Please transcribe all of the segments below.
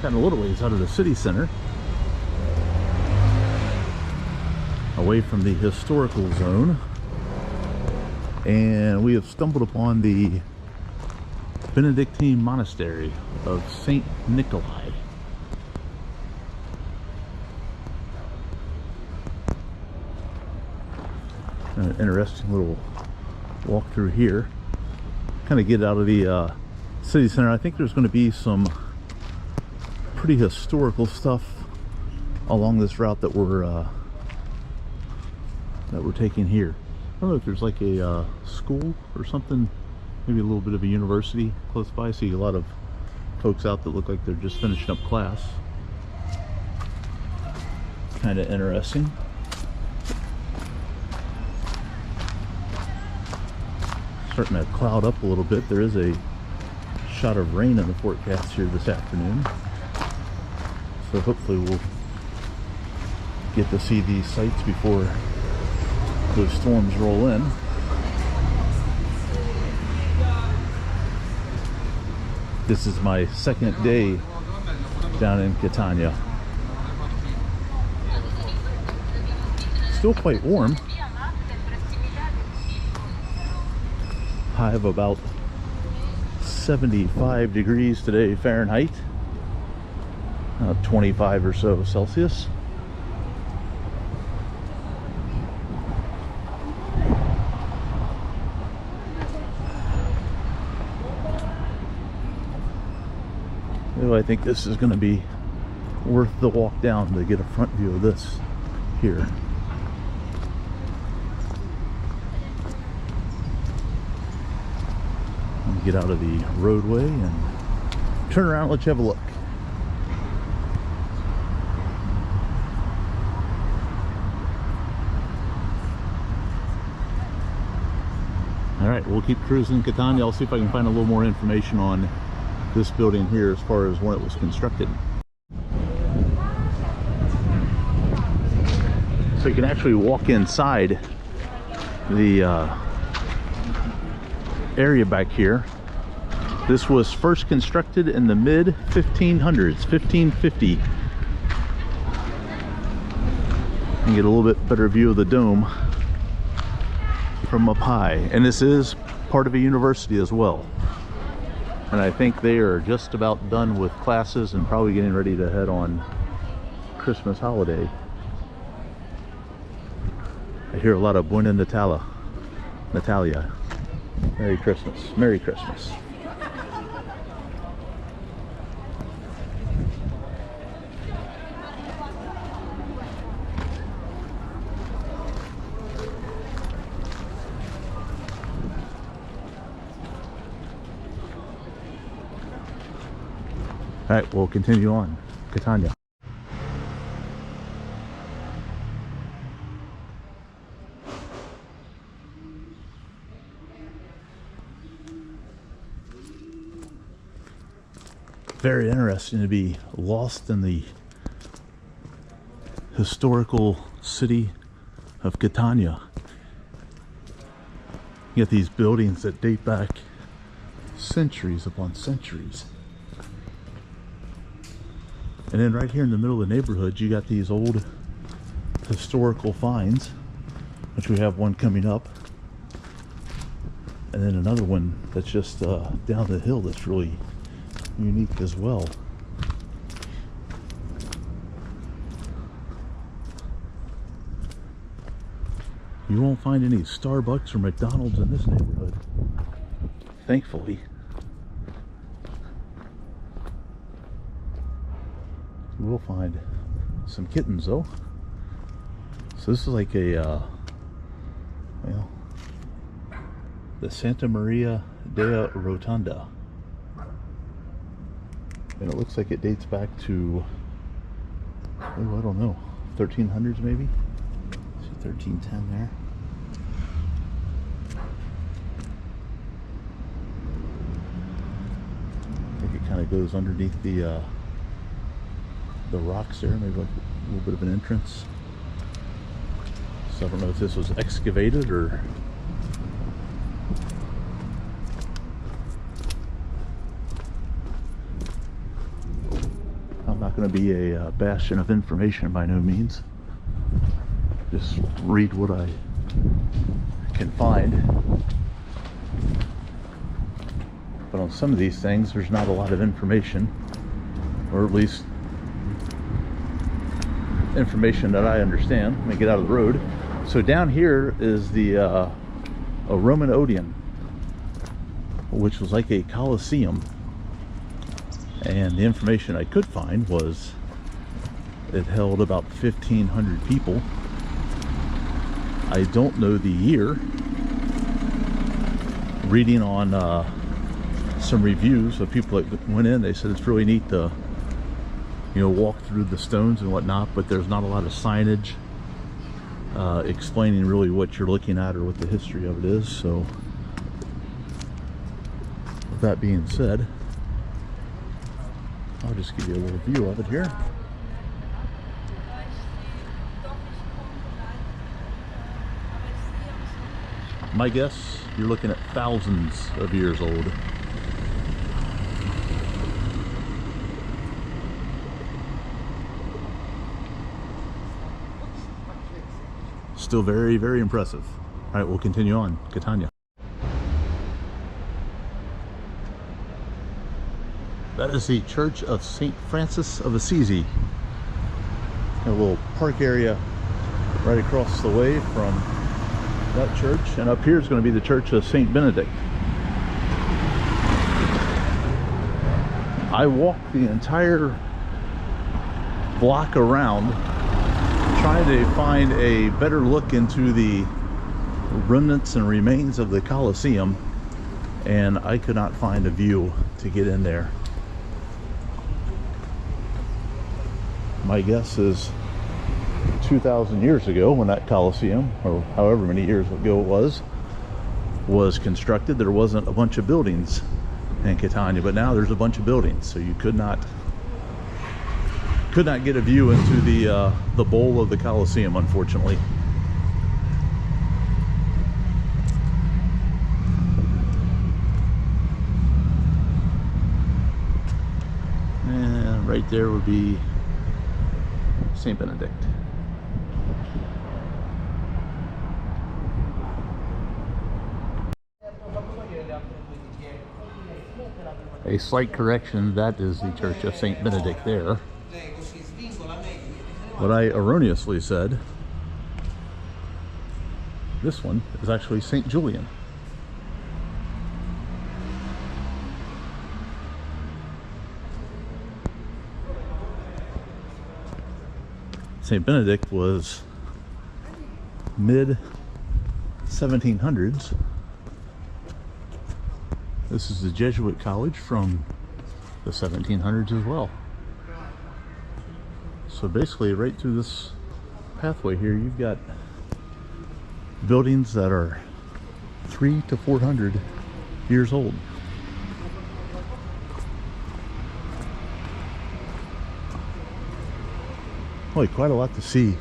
Gotten a little ways out of the city center, away from the historical zone, and we have stumbled upon the Benedictine Monastery of St. Nikolai. An interesting little walk through here. Kind of get out of the city center. I think there's going to be some pretty historical stuff along this route that we're taking here. I don't know if there's like a school or something, maybe a little bit of a university close by. I see a lot of folks out that look like they're just finishing up class. Kind of interesting. Starting to cloud up a little bit. There is a shot of rain in the forecast here this afternoon, so hopefully we'll get to see these sights before those storms roll in. This is my second day down in Catania. Still quite warm. High of about 75 degrees today Fahrenheit, 25 or so Celsius. I think this is going to be worth the walk down to get a front view of this here. Get out of the roadway and turn around and let you have a look. Alright, we'll keep cruising Catania. I'll see if I can find a little more information on this building here as far as when it was constructed. So you can actually walk inside the area back here. This was first constructed in the mid 1500s, 1550. You can get a little bit better view of the dome from up high, and this is part of a university as well. And I think they are just about done with classes and probably getting ready to head on Christmas holiday. I hear a lot of Buona Natalia. Merry Christmas. Merry Christmas. All right, we'll continue on. Catania. Very interesting to be lost in the historical city of Catania. You get these buildings that date back centuries upon centuries. And then right here in the middle of the neighborhood, you got these old historical finds, which we have one coming up. And then another one that's just down the hill that's really unique as well. You won't find any Starbucks or McDonald's in this neighborhood, thankfully. You will find some kittens though. So this is like a well, the Santa Maria della Rotonda. And it looks like it dates back to, oh, I don't know, 1300s maybe? See 1310 there. I think it kind of goes underneath the rocks there, maybe like a little bit of an entrance. So I don't know if this was excavated or not going to be a bastion of information by no means. Just read what I can find. But on some of these things, there's not a lot of information, or at least information that I understand. Let me get out of the road. So down here is the a Roman Odeon, which was like a Colosseum. And the information I could find was it held about 1,500 people. I don't know the year. Reading on some reviews of people that went in, they said it's really neat to, you know, walk through the stones and whatnot, but there's not a lot of signage explaining really what you're looking at or what the history of it is. So with that being said, I'll just give you a little view of it here. My guess, you're looking at thousands of years old. Still very, very impressive. All right, we'll continue on. Catania. That is the Church of St. Francis of Assisi. A little park area right across the way from that church. And up here is going to be the Church of St. Benedict. I walked the entire block around trying to find a better look into the remnants and remains of the Colosseum, and I could not find a view to get in there. My guess is 2,000 years ago, when that Colosseum, or however many years ago it was constructed, there wasn't a bunch of buildings in Catania, but now there's a bunch of buildings, so you could not get a view into the bowl of the Colosseum, unfortunately. And right there would be St. Benedict. A slight correction, that is the Church of St. Benedict there. What I erroneously said, this one is actually St. Julian. St. Benedict was mid 1700s. This is the Jesuit college from the 1700s as well. So basically right through this pathway here, you've got buildings that are 300 to 400 years old. Boy, quite a lot to see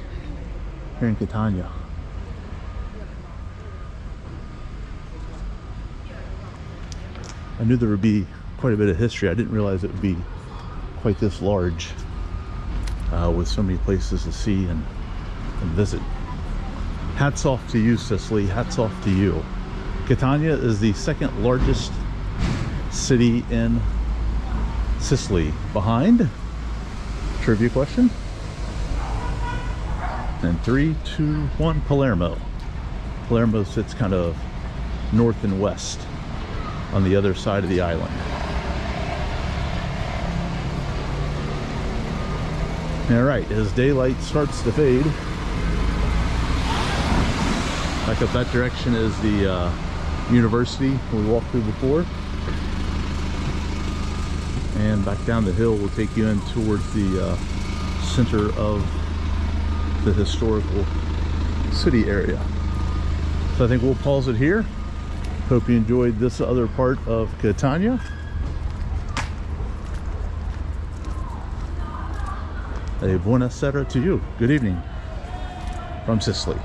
here in Catania. I knew there would be quite a bit of history. I didn't realize it would be quite this large, with so many places to see and visit. Hats off to you, Sicily. Hats off to you. Catania is the second largest city in Sicily, behind, trivia question, and 3, 2, 1, Palermo. Palermo sits kind of north and west on the other side of the island. All right, as daylight starts to fade, back up that direction is the university we walked through before, and back down the hill will take you in towards the center of the historical city area. So I think we'll pause it here. Hope you enjoyed this other part of Catania. A buona sera to you. Good evening from Sicily.